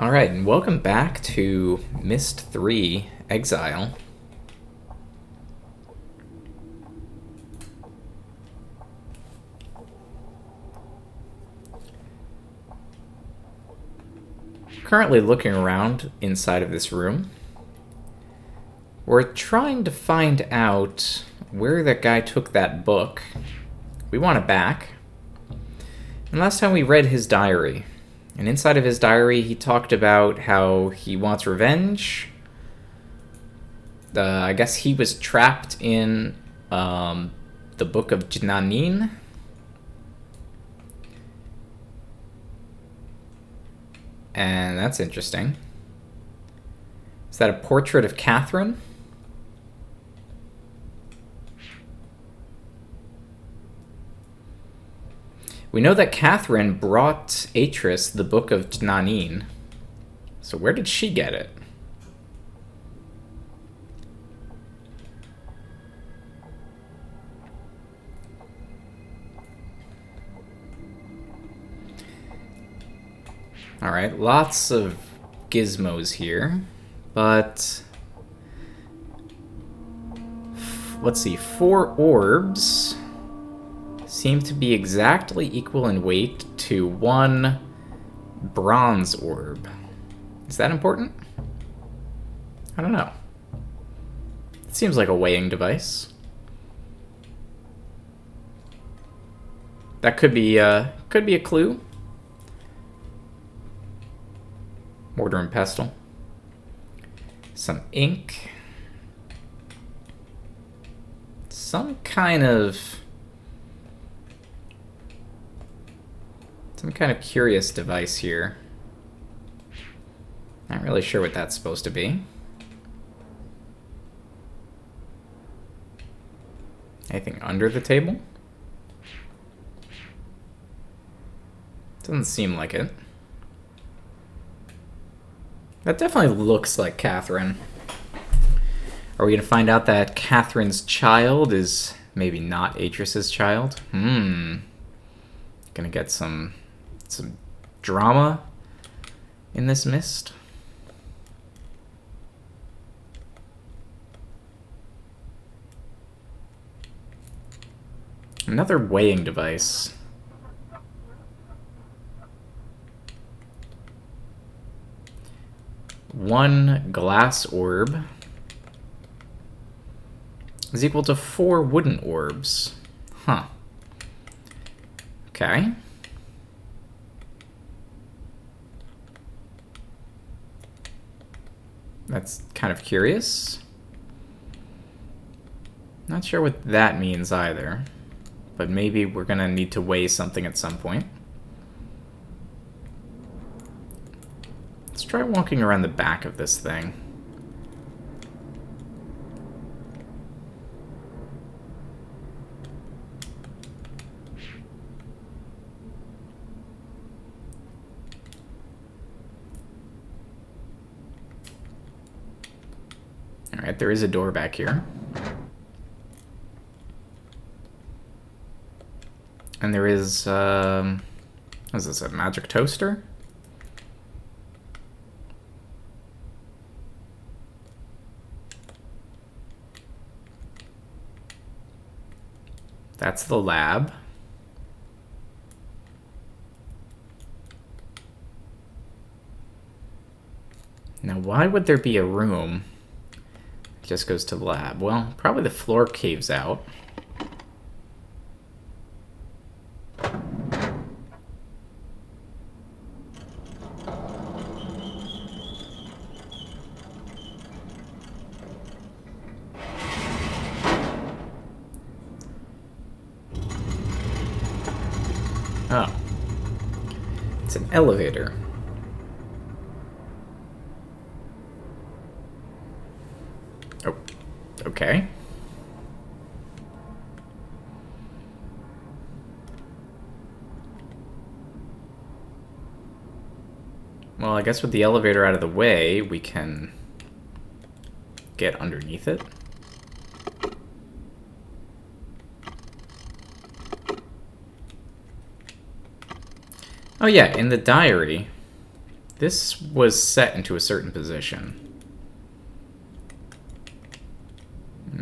Alright, and welcome back to Myst 3 Exile. Currently looking around inside of this room. We're trying to find out where that guy took that book. We want it back. And last time we read his diary. And inside of his diary, he talked about how he wants revenge. I guess he was trapped in the Book of Jnanin. And that's interesting. Is that a portrait of Catherine? We know that Catherine brought Atris the Book of Jnanin. So where did she get it? Alright, lots of gizmos here, but let's see, 4 orbs seem to be exactly equal in weight to 1 bronze orb. Is that important? I don't know. It seems like a weighing device. That could be a clue. Mortar and pestle. Some ink. Some kind of curious device here. Not really sure what that's supposed to be. Anything under the table? Doesn't seem like it. That definitely looks like Catherine. Are we going to find out that Catherine's child is maybe not Atris's child? Gonna get some drama in this Myst. Another weighing device. One glass orb is equal to 4 wooden orbs. Huh. Okay. That's kind of curious. Not sure what that means either. But maybe we're gonna need to weigh something at some point. Let's try walking around the back of this thing. Alright, there is a door back here. And there is, what is this, a magic toaster? That's the lab. Now, why would there be a room that just goes to the lab? Well, probably the floor caves out. Oh. It's an elevator. Oh, okay. Well, I guess with the elevator out of the way, we can get underneath it. Oh yeah, in the diary, This was set into a certain position.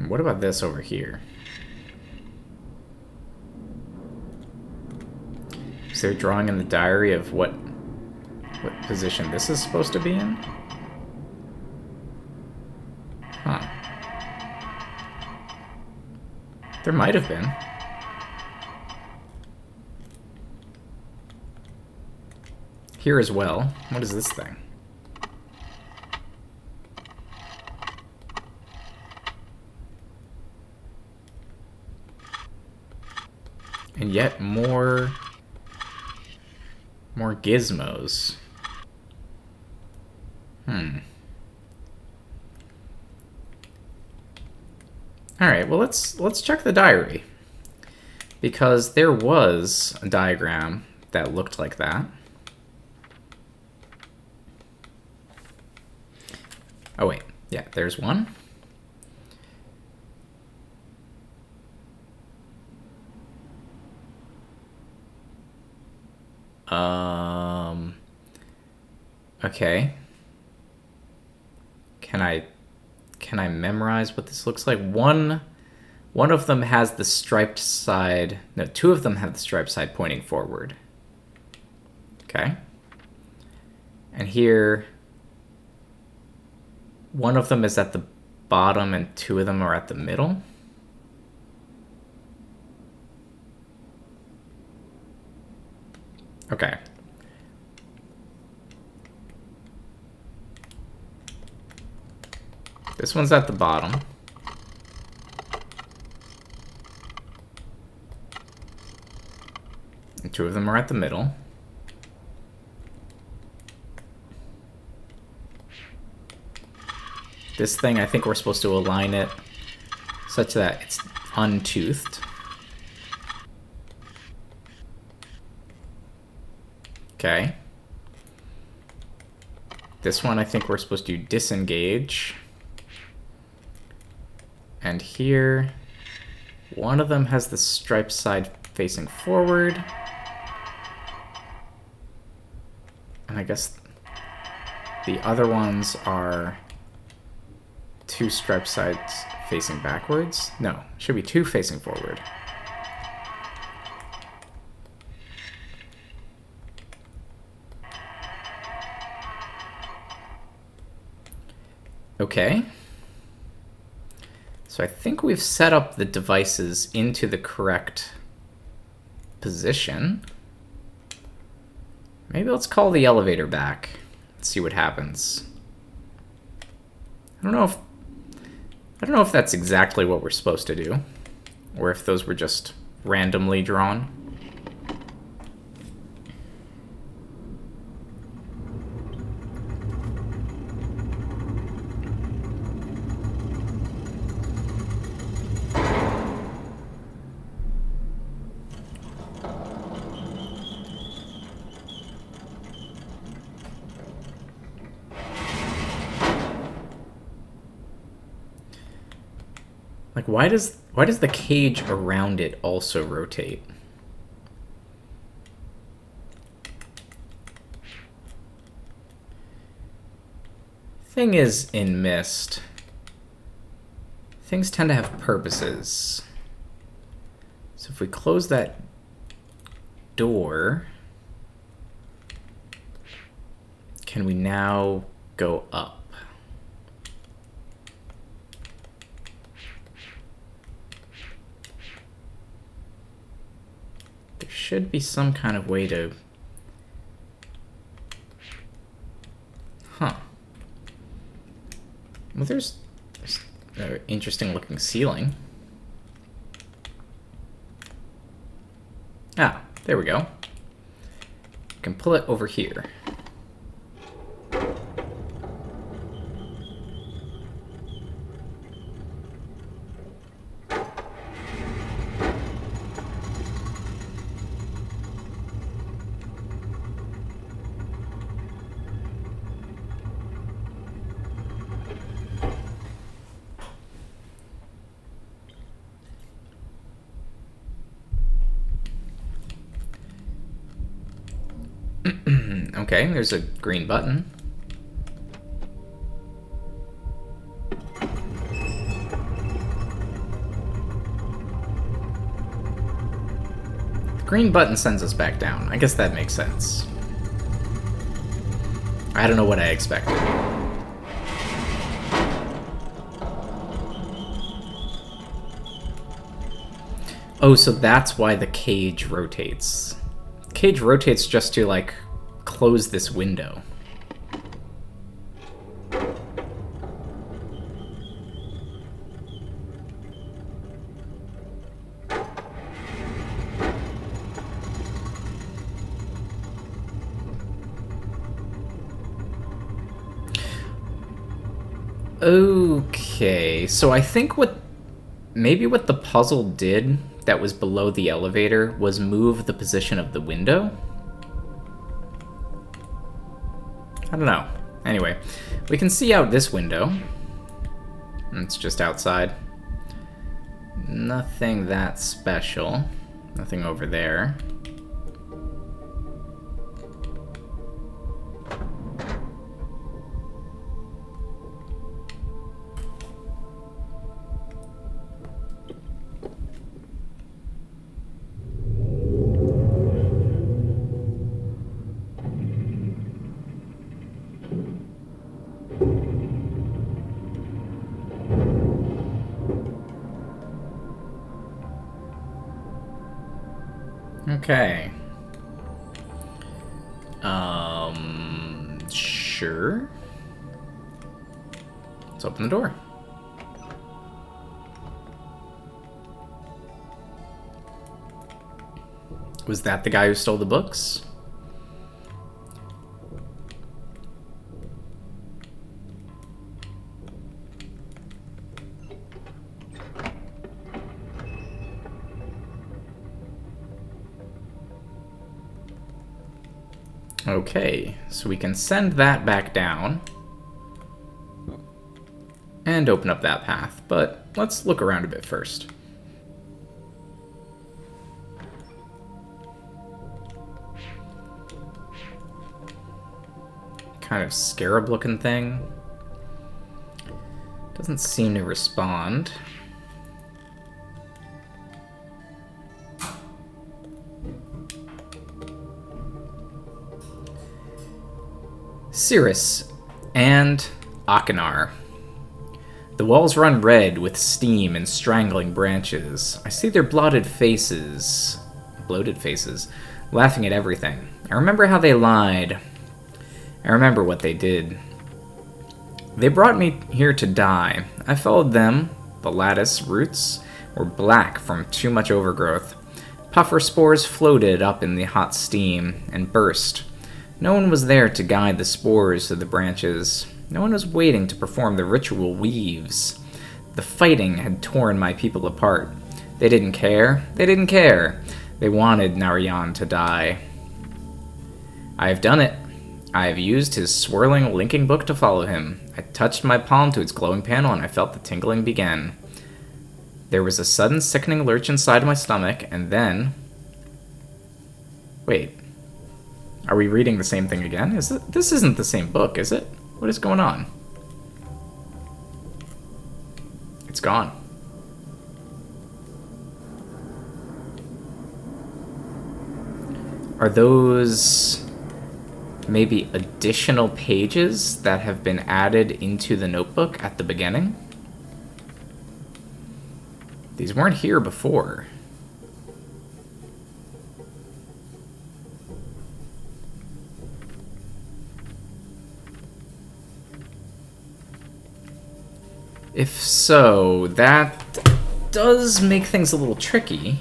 What about this over here? Is there a drawing in the diary of what position this is supposed to be in? Huh. There might have been. Here as well. What is this thing? And yet more gizmos. Alright, well let's check the diary. Because there was a diagram that looked like that. Oh wait, yeah, there's one. Okay. Can I memorize what this looks like? One of them has the striped side. No, two of them have the striped side pointing forward. Okay. And here, one of them is at the bottom and two of them are at the middle. Okay. This one's at the bottom. And two of them are at the middle. This thing, I think we're supposed to align it such that it's untoothed. Okay. This one, I think we're supposed to disengage. And here, one of them has the striped side facing forward. And I guess the other ones are two striped sides facing backwards. No, should be two facing forward. Okay. So I think we've set up the devices into the correct position. Maybe let's call the elevator back. Let's see what happens. I don't know if that's exactly what we're supposed to do, or if those were just randomly drawn. Like, why does the cage around it also rotate? Thing is, in Myst, things tend to have purposes. So if we close that door, can we now go up? There should be some kind of way to... Huh. Well, there's an interesting looking ceiling. Ah, there we go. We can pull it over here. Okay, there's a green button. The green button sends us back down. I guess that makes sense. I don't know what I expected. Oh, so that's why the cage rotates. The cage rotates just to, like, close this window. Okay, so I think maybe what the puzzle did that was below the elevator was move the position of the window? I don't know. Anyway, we can see out this window. It's just outside. Nothing that special. Nothing over there. Okay. Sure. Let's open the door. Was that the guy who stole the books? Okay, so we can send that back down and open up that path, but let's look around a bit first. Kind of scarab looking thing. Doesn't seem to respond. Cirrus and Akinar. The walls run red with steam and strangling branches. I see their bloated faces, laughing at everything. I remember how they lied. I remember what they did. They brought me here to die. I followed them. The lattice roots were black from too much overgrowth. Puffer spores floated up in the hot steam and burst. No one was there to guide the spores to the branches. No one was waiting to perform the ritual weaves. The fighting had torn my people apart. They didn't care. They didn't care. They wanted Narayan to die. I have done it. I have used his swirling linking book to follow him. I touched my palm to its glowing panel and I felt the tingling begin. There was a sudden sickening lurch inside my stomach, and then... Wait. Are we reading the same thing again? This isn't the same book, is it? What is going on? It's gone. Are those maybe additional pages that have been added into the notebook at the beginning? These weren't here before. If so, that does make things a little tricky.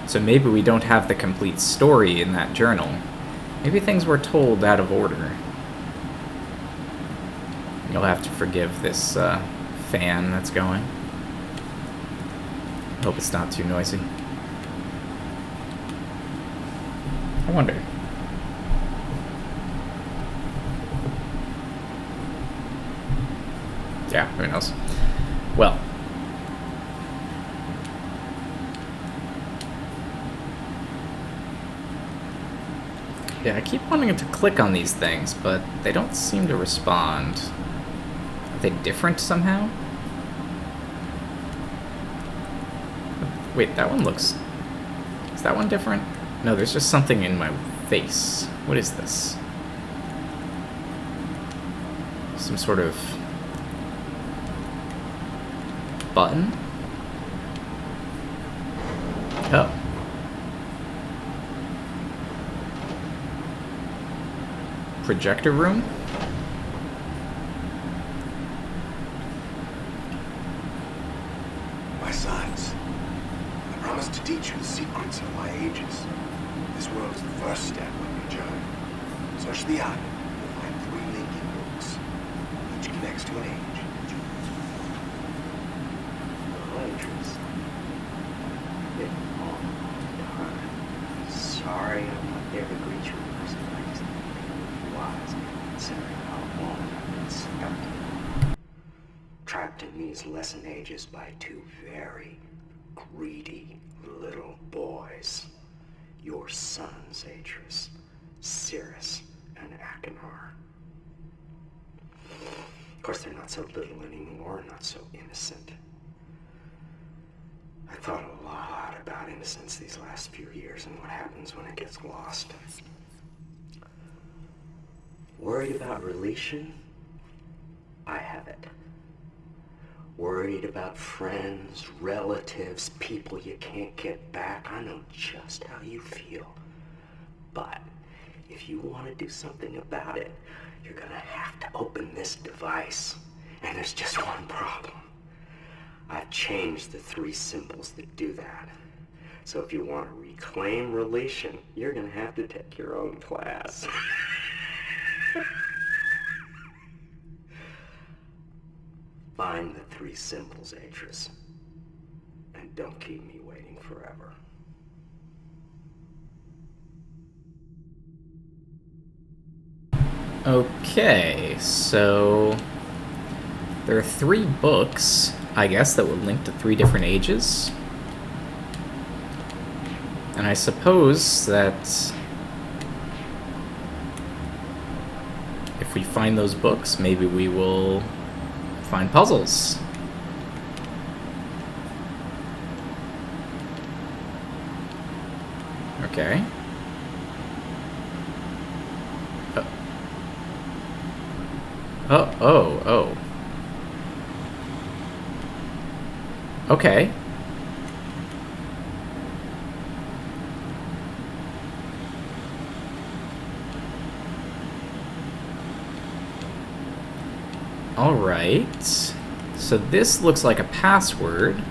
So maybe we don't have the complete story in that journal. Maybe things were told out of order. You'll have to forgive this fan that's going. Hope it's not too noisy. I wonder. Yeah, who knows? Well. Yeah, I keep wanting to click on these things, but they don't seem to respond. Are they different somehow? Wait, that one looks... Is that one different? No, there's just something in my face. What is this? Some sort of... button? Oh. Projector room? My sons, I promised to teach you the secrets of my ages. This world is the first step on your journey. Search the island, you'll find 3 linking books. Each connects to an age. Ages. Been a long time. Sorry I'm not there to greet you in person. I just think it wise, considering how long I've been stuck. Trapped in these lesson ages by 2 very greedy little boys. Your sons, Atreus, Cirrus, and Achenar. Of course, they're not so little anymore, not so innocent. I thought a lot about innocence these last few years and what happens when it gets lost. Worried about relation? I have it. Worried about friends, relatives, people you can't get back. I know just how you feel. But if you want to do something about it, you're gonna have to open this device. And there's just one problem. I've changed the 3 symbols that do that. So if you want to reclaim relation, you're gonna have to take your own class. Find the 3 symbols, Atreus. And don't keep me waiting forever. Okay, so... There are 3 books, I guess, that would link to 3 different ages. And I suppose that... if we find those books, maybe we will find puzzles. Okay. Oh. Okay. Alright. So this looks like a password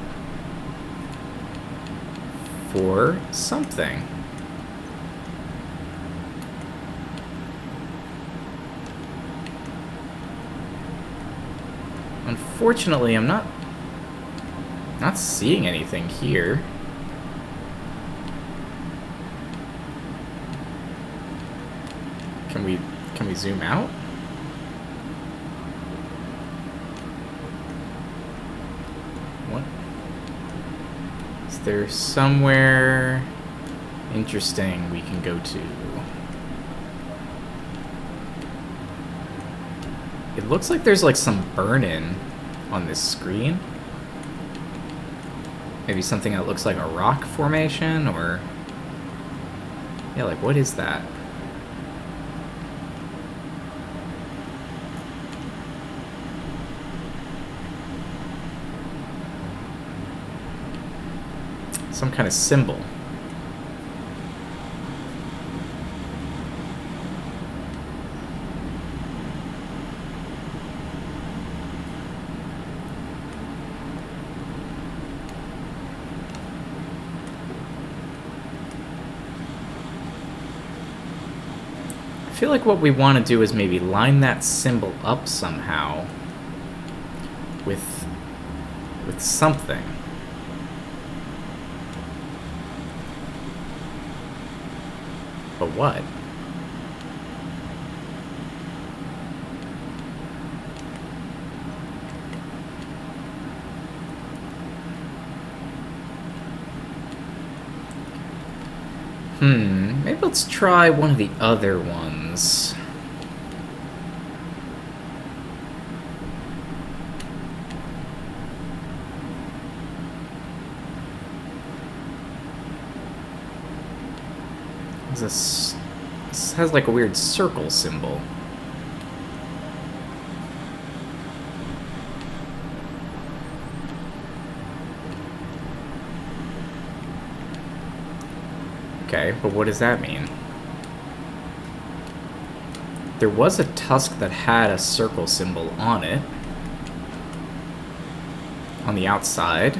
for something. Unfortunately, I'm not seeing anything here. Can we zoom out? What? Is there somewhere interesting we can go to? It looks like there's like some burn-in on this screen. Maybe something that looks like a rock formation, or... yeah, like, what is that? Some kind of symbol. I feel like what we want to do is maybe line that symbol up somehow with something. But what? Maybe let's try one of the other ones. This has like a weird circle symbol. Okay, but what does that mean? There was a tusk that had a circle symbol on it. On the outside.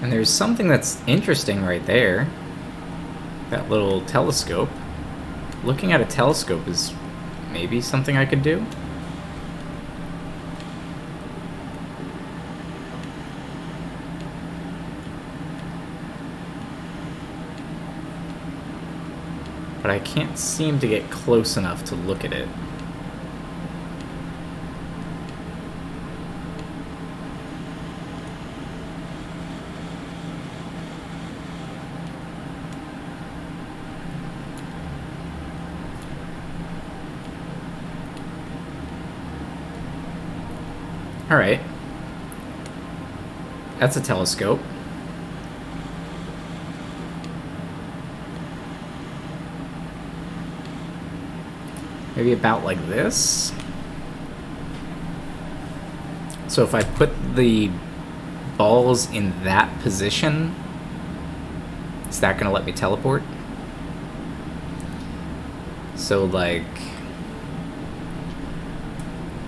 And there's something that's interesting right there. That little telescope. Looking at a telescope is maybe something I could do. But I can't seem to get close enough to look at it. Alright. That's a telescope. Maybe about like this. So if I put the balls in that position, is that going to let me teleport? So like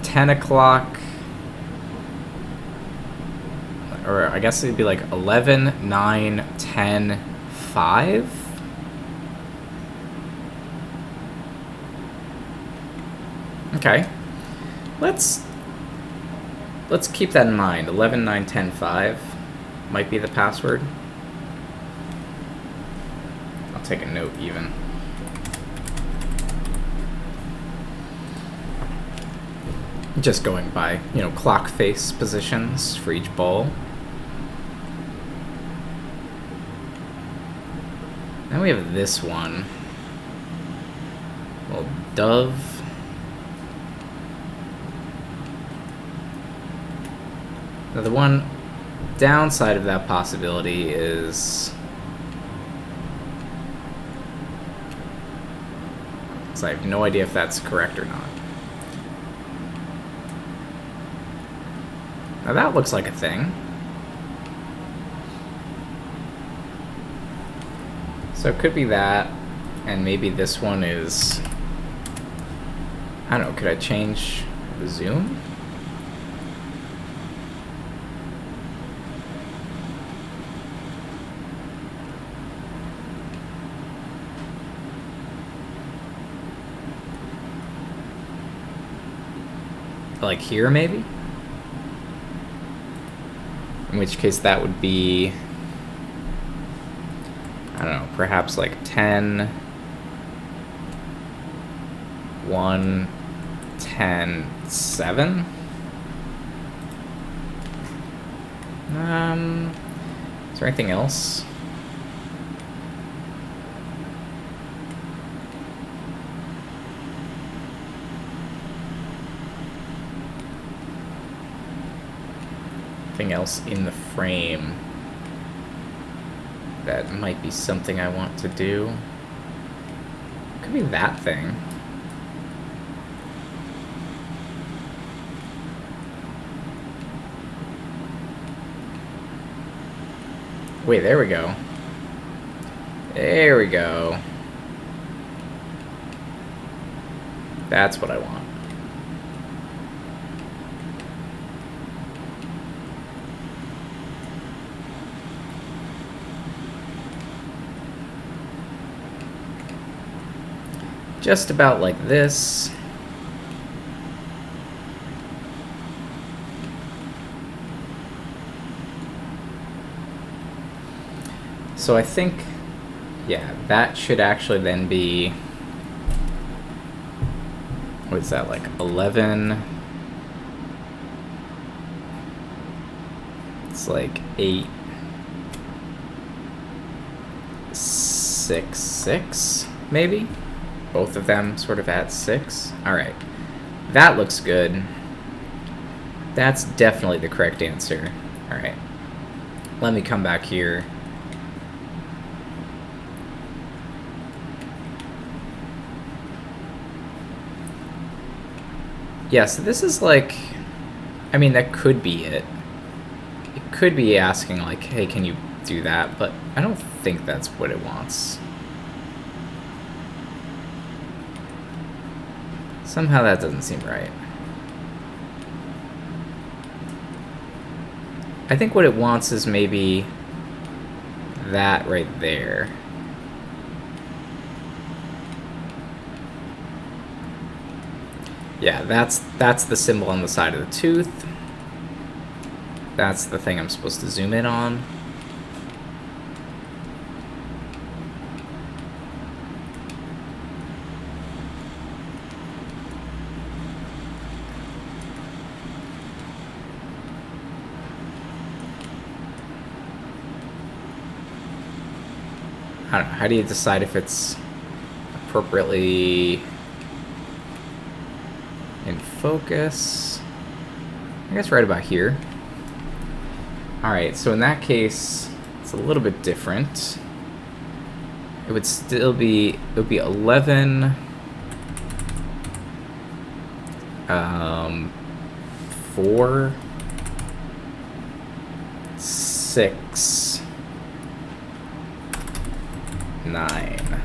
10 o'clock, or I guess it'd be like 11, 9, 10, 5? Okay. Let's keep that in mind. 11, 9, 10, 5 might be the password. I'll take a note even. Just going by, you know, clock face positions for each ball. Then we have this one. Well, dove. Now the one downside of that possibility is I have no idea if that's correct or not. Now that looks like a thing. So it could be that, and maybe this one is, I don't know, could I change the zoom? Like here, maybe? In which case that would be, I don't know, perhaps like 10, 1, 10, 7? Is there anything else? Anything else in the frame that might be something I want to do? Could be that thing. Wait, there we go. There we go. That's what I want. Just about like this. So I think, yeah, that should actually then be, what is that, like 11? It's like 8, 6, 6, maybe? Both of them sort of at 6. Alright. That looks good. That's definitely the correct answer. Alright. Let me come back here. Yeah, so this is like, I mean, that could be it. It could be asking like, hey, can you do that? But I don't think that's what it wants. Somehow that doesn't seem right. I think what it wants is maybe that right there. Yeah, that's the symbol on the side of the tooth. That's the thing I'm supposed to zoom in on. I don't know, how do you decide if it's appropriately in focus? I guess right about here. Alright, so in that case, it's a little bit different. It would still be, it would be 11, 4, 6, 9.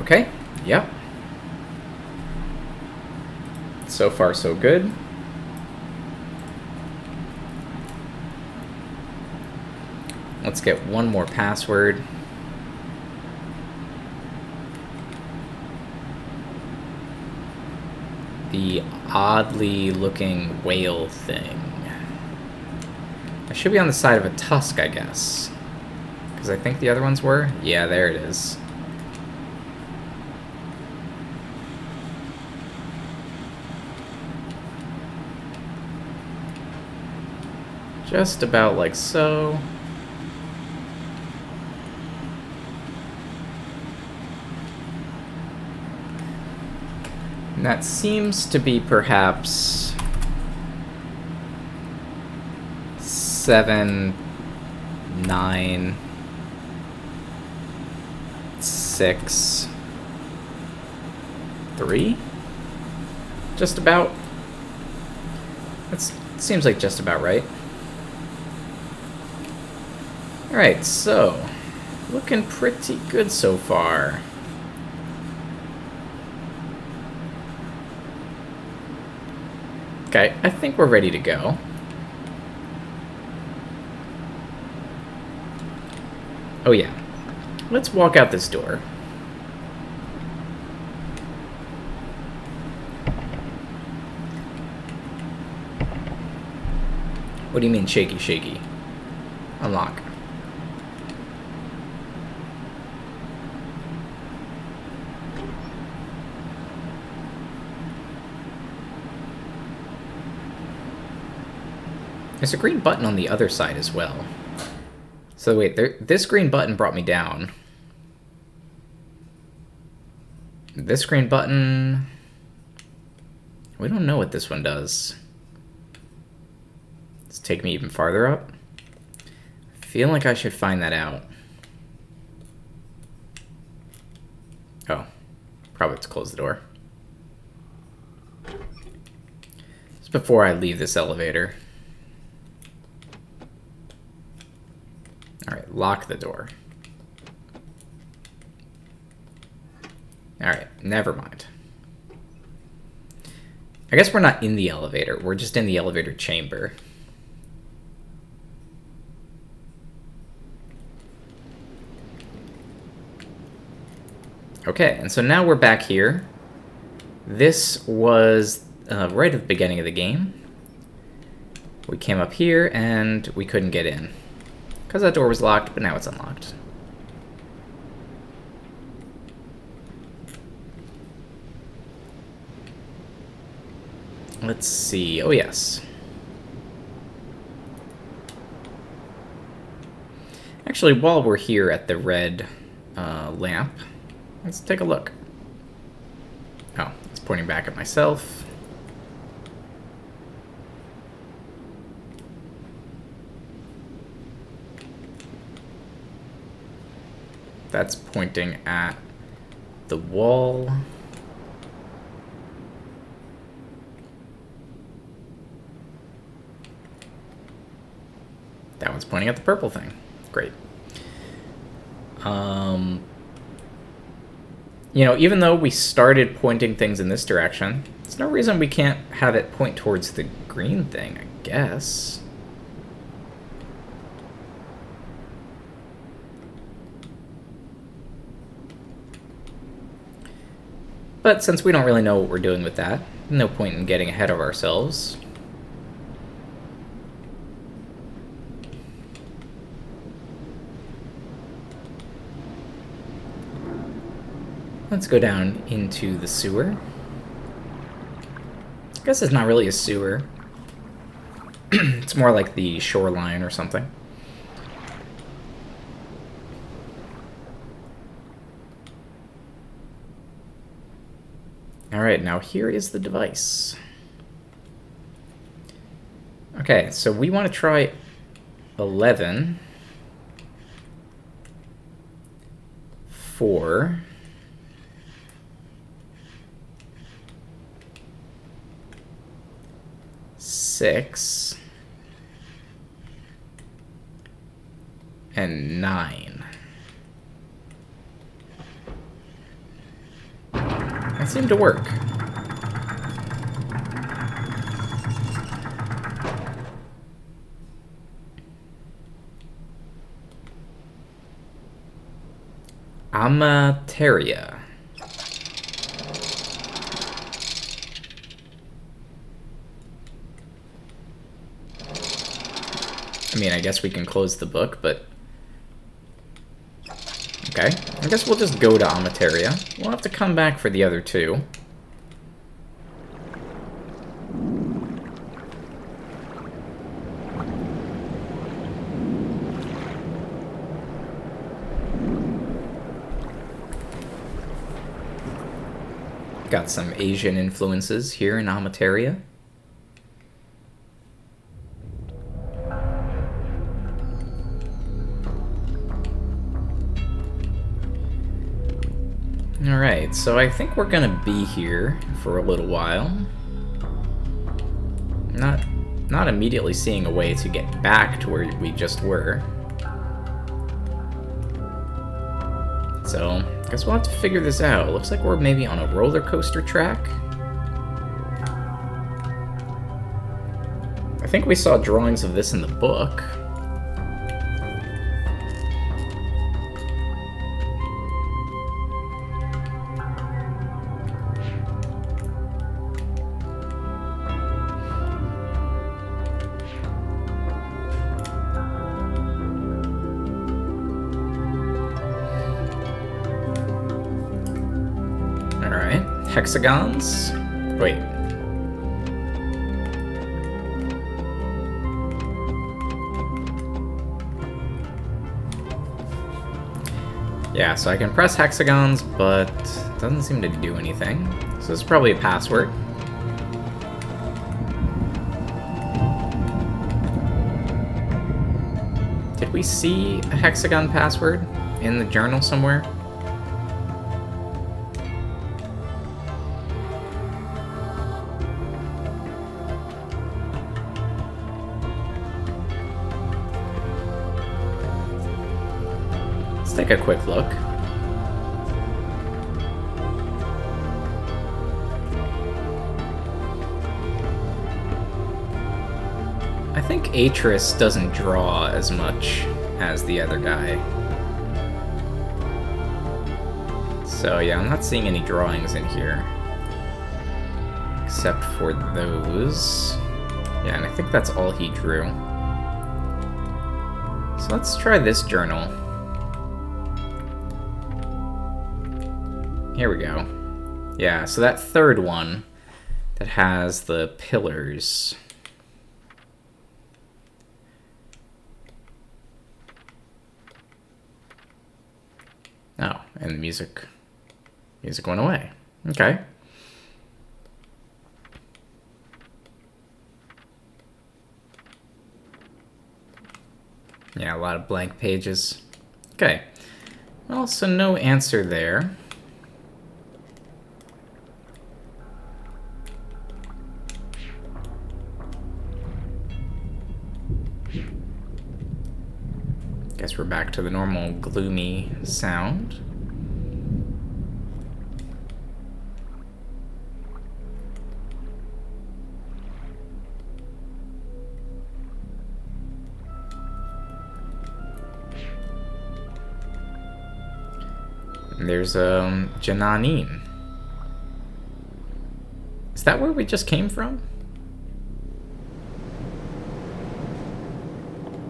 Okay, yep. So far, so good. Let's get one more password. The oddly looking whale thing. I should be on the side of a tusk, I guess. Because I think the other ones were. Yeah, there it is. Just about like so. And that seems to be perhaps 7, 9, 6, 3? Just about. That seems like just about right. Alright, so looking pretty good so far. Okay, I think we're ready to go. Oh yeah, let's walk out this door. What do you mean shaky, shaky? Unlock. There's a green button on the other side as well. So wait, this green button brought me down. This green button... We don't know what this one does. Does it take me even farther up? I feel like I should find that out. Oh, probably to close the door. Just before I leave this elevator. Alright, lock the door. Alright, never mind. I guess we're not in the elevator. We're just in the elevator chamber. Okay, and so now we're back here. This was right at the beginning of the game. We came up here and we couldn't get in. Because that door was locked, but now it's unlocked. Let's see. Oh, yes. Actually, while we're here at the red lamp, let's take a look. Oh, it's pointing back at myself. That's pointing at the wall. That one's pointing at the purple thing. Great. You know, even though we started pointing things in this direction, there's no reason we can't have it point towards the green thing, I guess. But since we don't really know what we're doing with that, no point in getting ahead of ourselves. Let's go down into the sewer. I guess it's not really a sewer. It's more like the shoreline or something. Alright, now here is the device. Okay, so we want to try 11 4 6 and 9. That seemed to work. Amateria. I mean, I guess we can close the book, but... Okay, I guess we'll just go to Amateria. We'll have to come back for the other two. Got some Asian influences here in Amateria. Alright, so I think we're gonna be here for a little while. Not immediately seeing a way to get back to where we just were. So, I guess we'll have to figure this out. It looks like we're maybe on a roller coaster track. I think we saw drawings of this in the book. Hexagons? Wait. Yeah, so I can press hexagons, but it doesn't seem to do anything. So this is probably a password. Did we see a hexagon password in the journal somewhere? Take a quick look. I think Atris doesn't draw as much as the other guy. So yeah, I'm not seeing any drawings in here. Except for those. Yeah, and I think that's all he drew. So let's try this journal. Here we go. Yeah, so that third one that has the pillars. Oh, and the music went away. Okay. Yeah, a lot of blank pages. Okay. Well, so no answer there. Guess we're back to the normal gloomy sound. And there's Jananin. Is that where we just came from?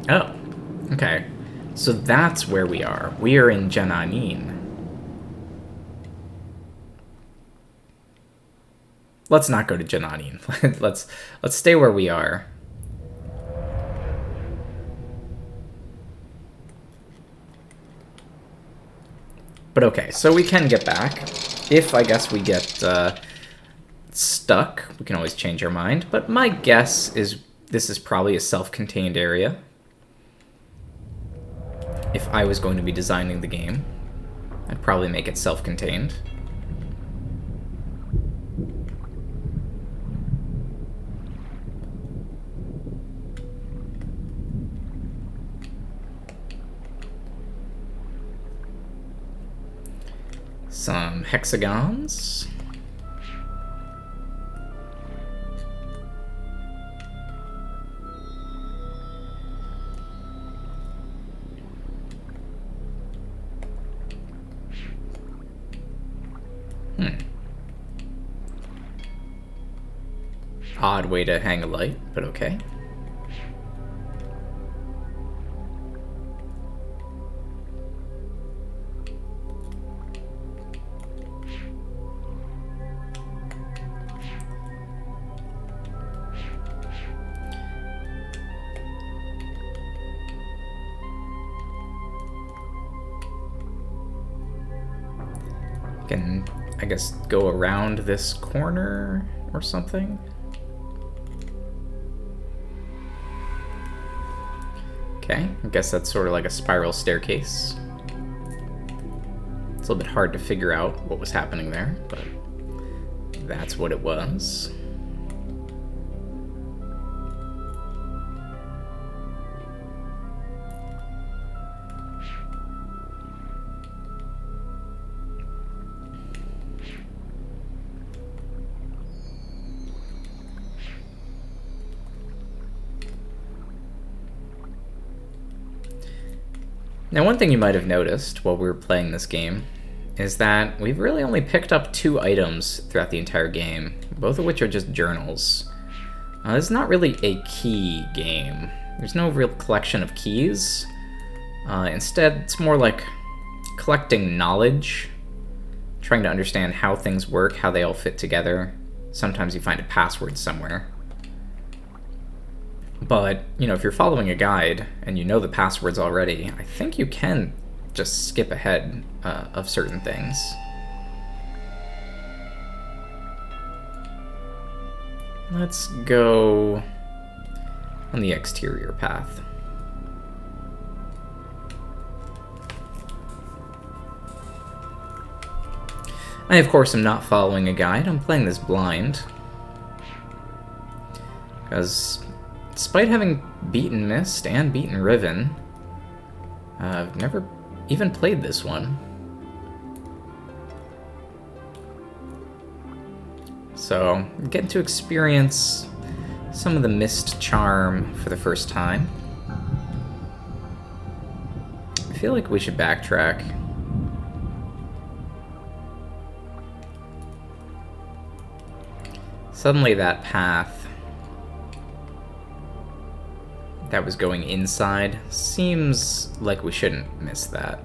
Oh, okay. So that's where we are. We are in Jananin. Let's not go to Jananin. let's stay where we are. But okay, so we can get back. If, I guess, we get stuck, we can always change our mind. But my guess is this is probably a self-contained area. If I was going to be designing the game, I'd probably make it self-contained. Some hexagons. Odd way to hang a light, but okay. Can, I guess, go around this corner or something? Okay, I guess that's sort of like a spiral staircase. It's a little bit hard to figure out what was happening there, but that's what it was. Now, one thing you might have noticed while we were playing this game is that we've really only picked up 2 items throughout the entire game, both of which are just journals. This is not really a key game. There's no real collection of keys. Instead, it's more like collecting knowledge, trying to understand how things work, how they all fit together. Sometimes you find a password somewhere. But, you know, if you're following a guide and you know the passwords already, I think you can just skip ahead of certain things. Let's go on the exterior path. I, of course, am not following a guide. I'm playing this blind. Because despite having beaten Myst and beaten Riven, I've never even played this one. So I'm getting to experience some of the Myst charm for the first time. I feel like we should backtrack. Suddenly that path that was going inside. Seems like we shouldn't miss that.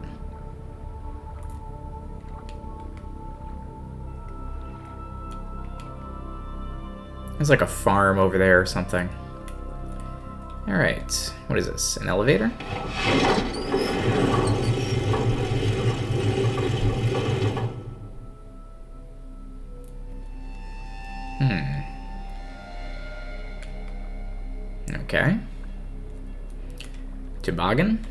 There's like a farm over there or something. Alright, what is this? An elevator? Okay. Toboggan?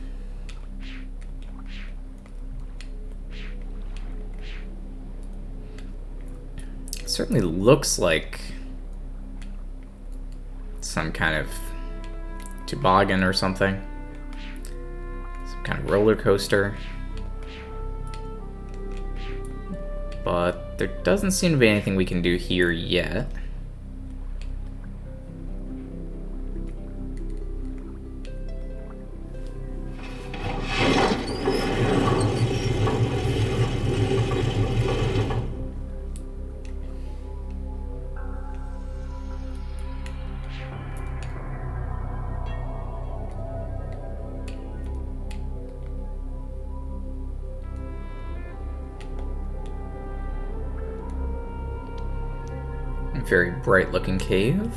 It certainly looks like some kind of toboggan or something. Some kind of roller coaster. But there doesn't seem to be anything we can do here yet. Very bright looking cave.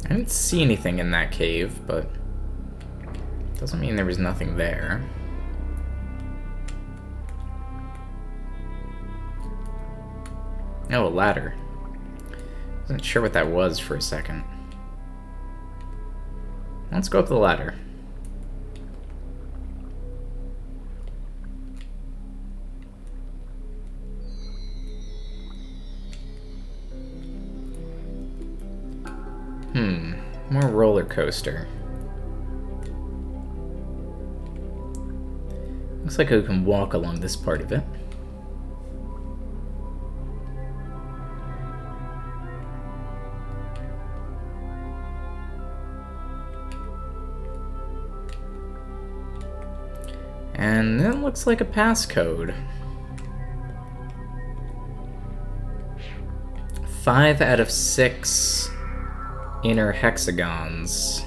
I didn't see anything in that cave, but doesn't mean there was nothing there. Oh, a ladder. Wasn't sure what that was for a second. Let's go up the ladder. More roller coaster. Looks like we can walk along this part of it. And it looks like a passcode. 5 out of 6 inner hexagons.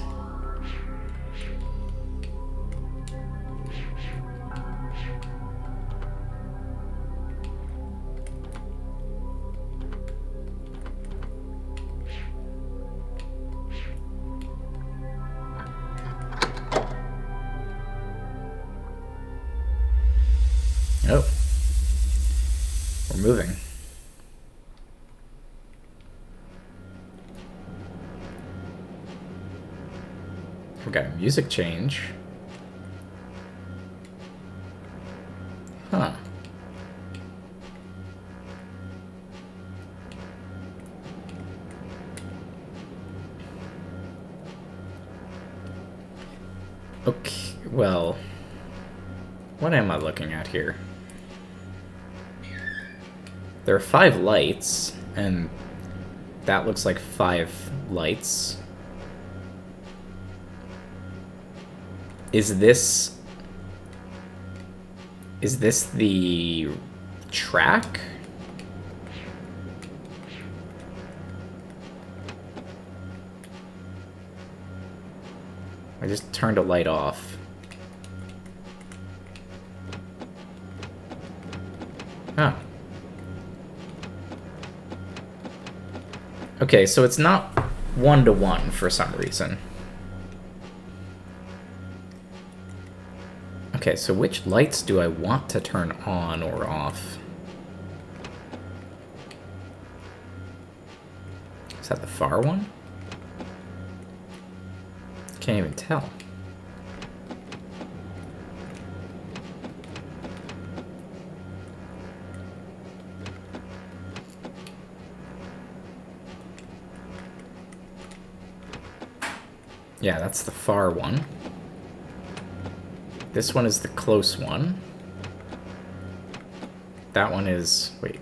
Oh, we're moving. We got a music change. Huh. Okay, well, what am I looking at here? There are 5 lights, and that looks like 5 lights. Is this the track? I just turned a light off. Oh. Okay, so it's not 1-to-1 for some reason. Okay, so which lights do I want to turn on or off? Is that the far one? Can't even tell. Yeah, that's the far one. This one is the close one. That one is... Wait.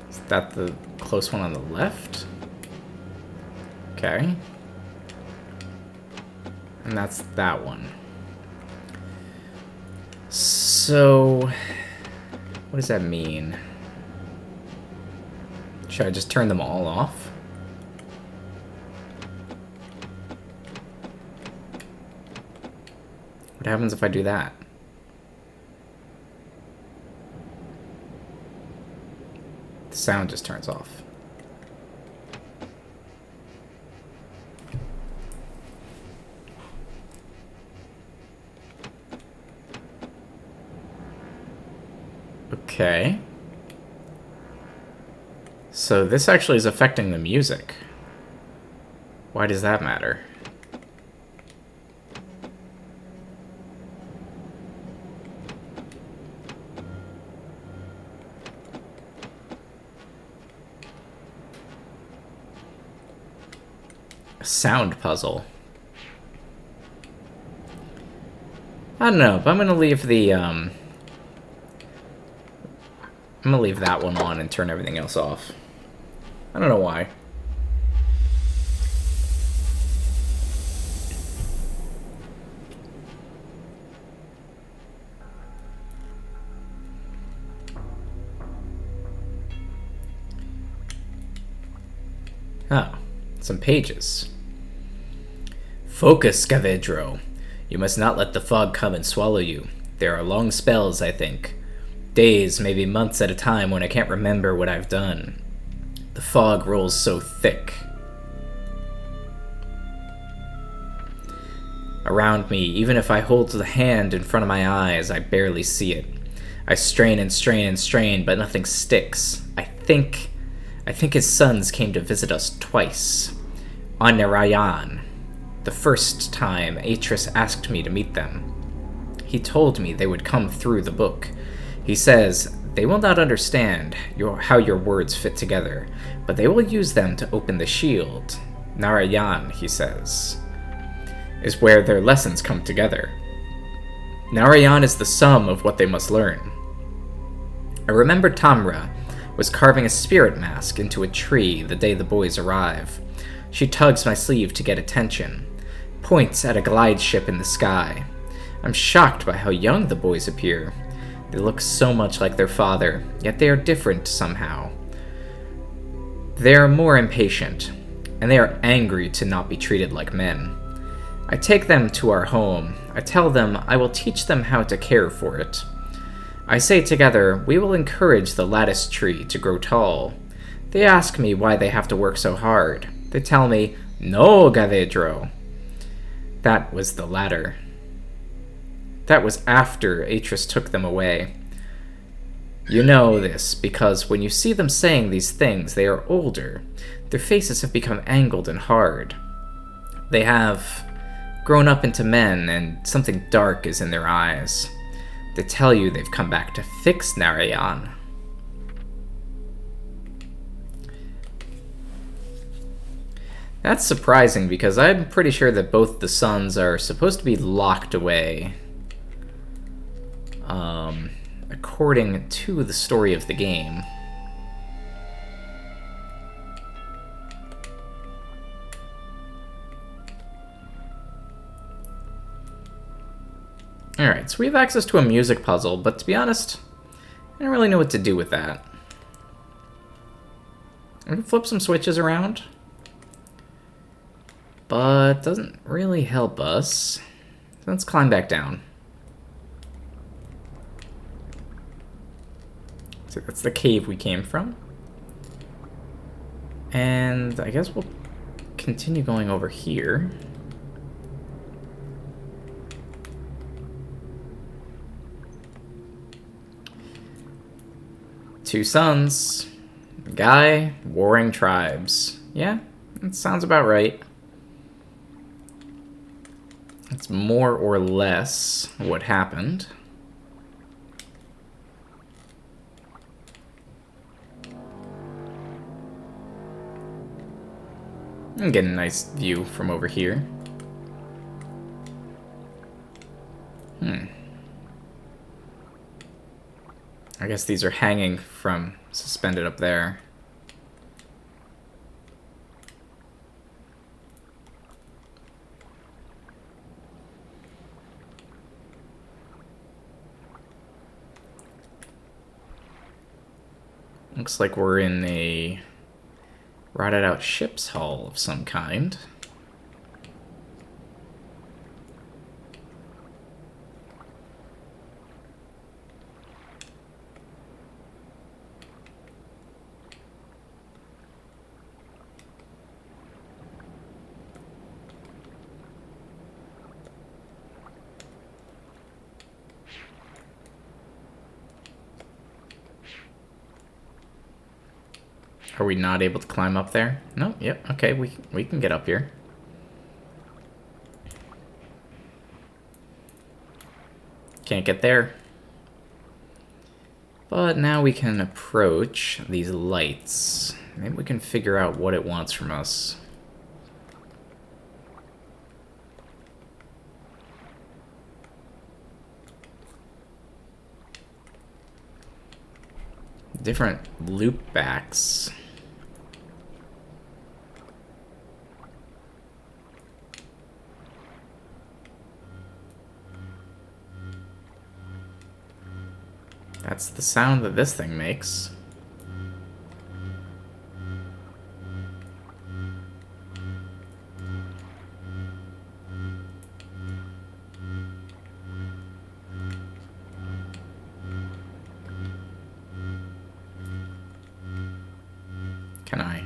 Is that the close one on the left? Okay. And that's that one. So... what does that mean? Should I just turn them all off? What happens if I do that? The sound just turns off. Okay. So this actually is affecting the music. Why does that matter? A sound puzzle. I don't know, but I'm gonna leave the I'm gonna leave that one on and turn everything else off. I don't know why. Oh, some pages. Focus, Scavedro. You must not let the fog come and swallow you. There are long spells, I think. Days, maybe months at a time when I can't remember what I've done. The fog rolls so thick. Around me, even if I hold the hand in front of my eyes, I barely see it. I strain and strain and strain, but nothing sticks. I think his sons came to visit us twice. On Narayan. The first time, Atris asked me to meet them. He told me they would come through the book. He says, they will not understand how your words fit together, but they will use them to open the shield. Narayan, he says, is where their lessons come together. Narayan is the sum of what they must learn. I remember Tamra was carving a spirit mask into a tree the day the boys arrive. She tugs my sleeve to get attention, points at a glide ship in the sky. I'm shocked by how young the boys appear. They look so much like their father, yet they are different somehow. They are more impatient, and they are angry to not be treated like men. I take them to our home. I tell them I will teach them how to care for it. I say together, we will encourage the lattice tree to grow tall. They ask me why they have to work so hard. They tell me, no, Gavedro. That was the latter. That was after Atris took them away. You know this, because when you see them saying these things, they are older. Their faces have become angled and hard. They have grown up into men, and something dark is in their eyes. They tell you they've come back to fix Narayan. That's surprising, because I'm pretty sure that both the sons are supposed to be locked away. According to the story of the game. Alright, so we have access to a music puzzle, but to be honest, I don't really know what to do with that. I can flip some switches around, but doesn't really help us. So let's climb back down. So that's the cave we came from. And I guess we'll continue going over here. Two sons. Guy, warring tribes. Yeah, that sounds about right. That's more or less what happened. I'm getting a nice view from over here. I guess these are hanging from suspended up there. Looks like we're in a rotted out ship's hull of some kind. Are we not able to climb up there? No, yep, okay, we can get up here. Can't get there. But now we can approach these lights. Maybe we can figure out what it wants from us. Different loop backs. That's the sound that this thing makes. Can I?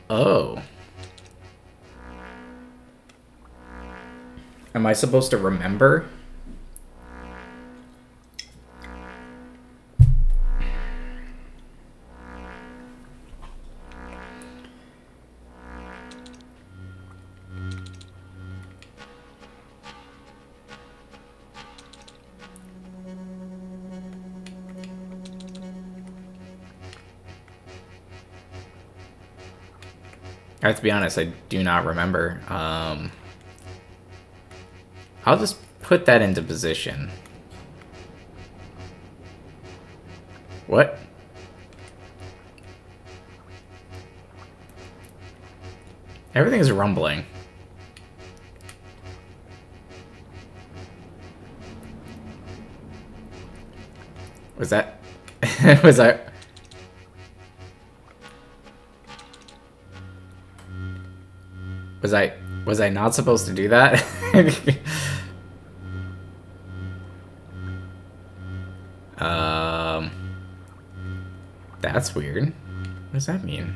Oh. Am I supposed to remember? I have to be honest, I do not remember. I'll just put that into position. What? Everything is rumbling. Was that... was that... Was I not supposed to do that? That's weird. What does that mean?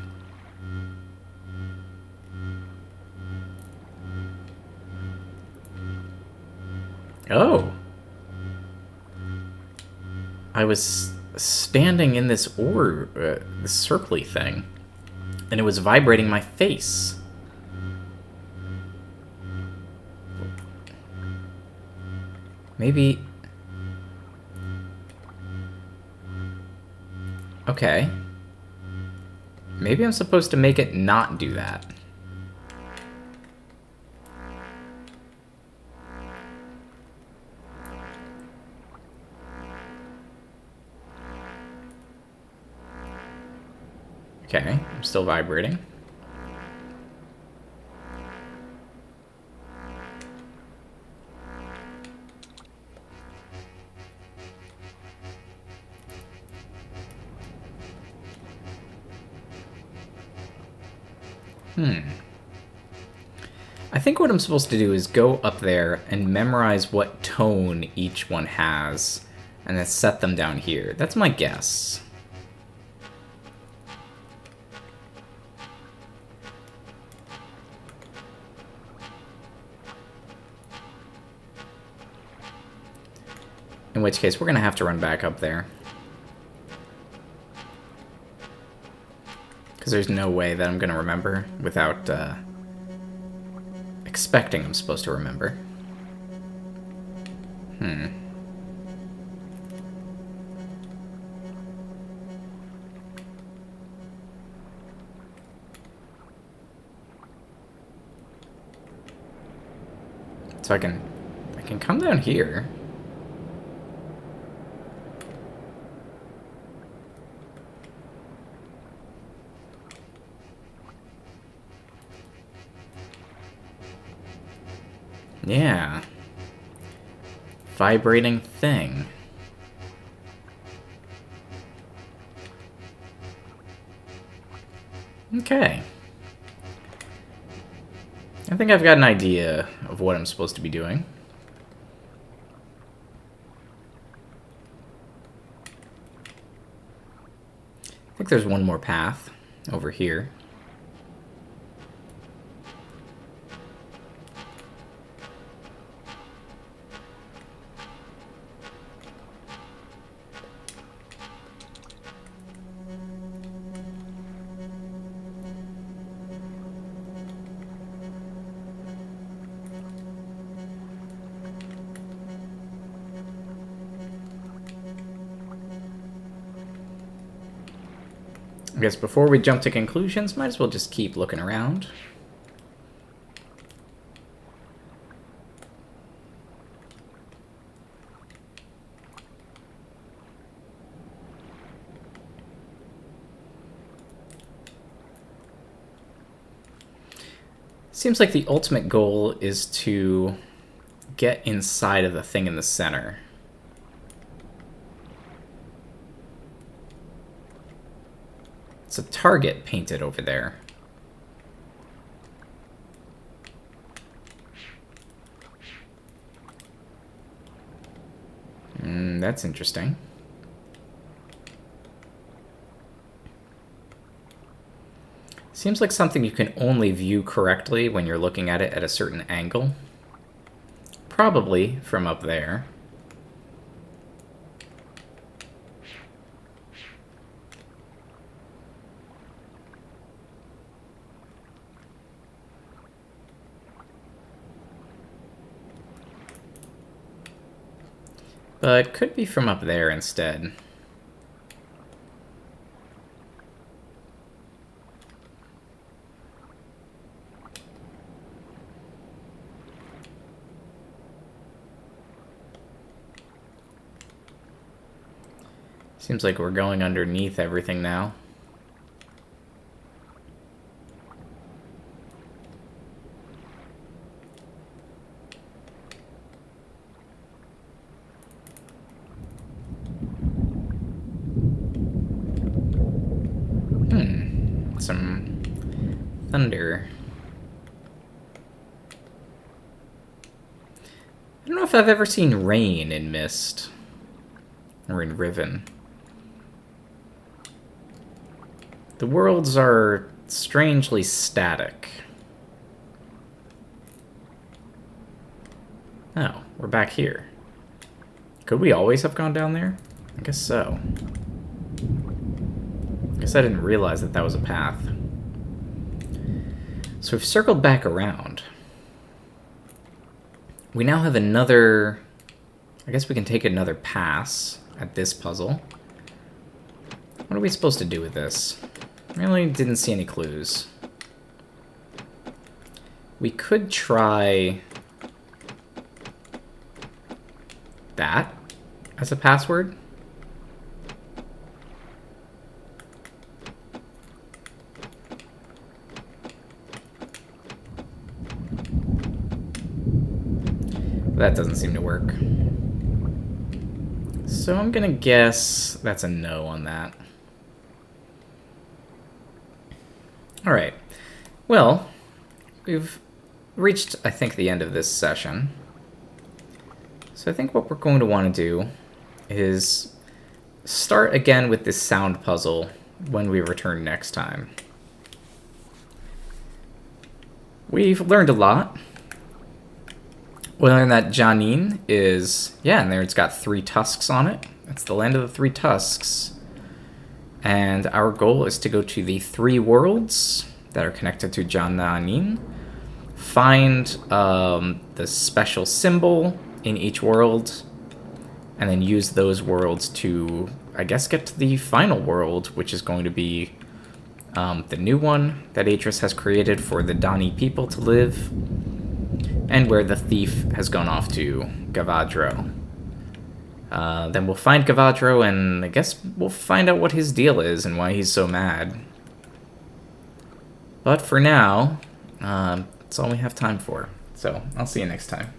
Oh. I was standing in this this circly thing, and it was vibrating my face. Maybe... Okay. Maybe I'm supposed to make it not do that. Okay, I'm still vibrating. I think what I'm supposed to do is go up there and memorize what tone each one has, and then set them down here. That's my guess. In which case, we're going to have to run back up there. Because there's no way that I'm going to remember without expecting I'm supposed to remember. So I can come down here. Yeah. Vibrating thing. Okay. I think I've got an idea of what I'm supposed to be doing. I think there's one more path over here. I guess before we jump to conclusions, might as well just keep looking around. Seems like the ultimate goal is to get inside of the thing in the center. It's a target painted over there. That's interesting. Seems like something you can only view correctly when you're looking at it at a certain angle. Probably from up there. But could be from up there instead. Seems like we're going underneath everything now. Some thunder. I don't know if I've ever seen rain in Myst. Or in Riven. The worlds are strangely static. Oh, we're back here. Could we always have gone down there? I guess so. I guess I didn't realize that that was a path. So we've circled back around. We now have another... I guess we can take another pass at this puzzle. What are we supposed to do with this? Really didn't see any clues. We could try that as a password. That doesn't seem to work. So I'm gonna guess that's a no on that. Alright. Well, we've reached, I think, the end of this session. So I think what we're going to want to do is start again with this sound puzzle when we return next time. We've learned a lot. We learned that Janine is, yeah, and there it's got 3 tusks on it. It's the land of the 3 tusks. And our goal is to go to the 3 worlds that are connected to Janine, find the special symbol in each world, and then use those worlds to, I guess, get to the final world, which is going to be the new one that Atris has created for the Dani people to live, and where the thief has gone off to Gavadro. Then we'll find Gavadro, and I guess we'll find out what his deal is and why he's so mad. But for now, that's all we have time for. So I'll see you next time.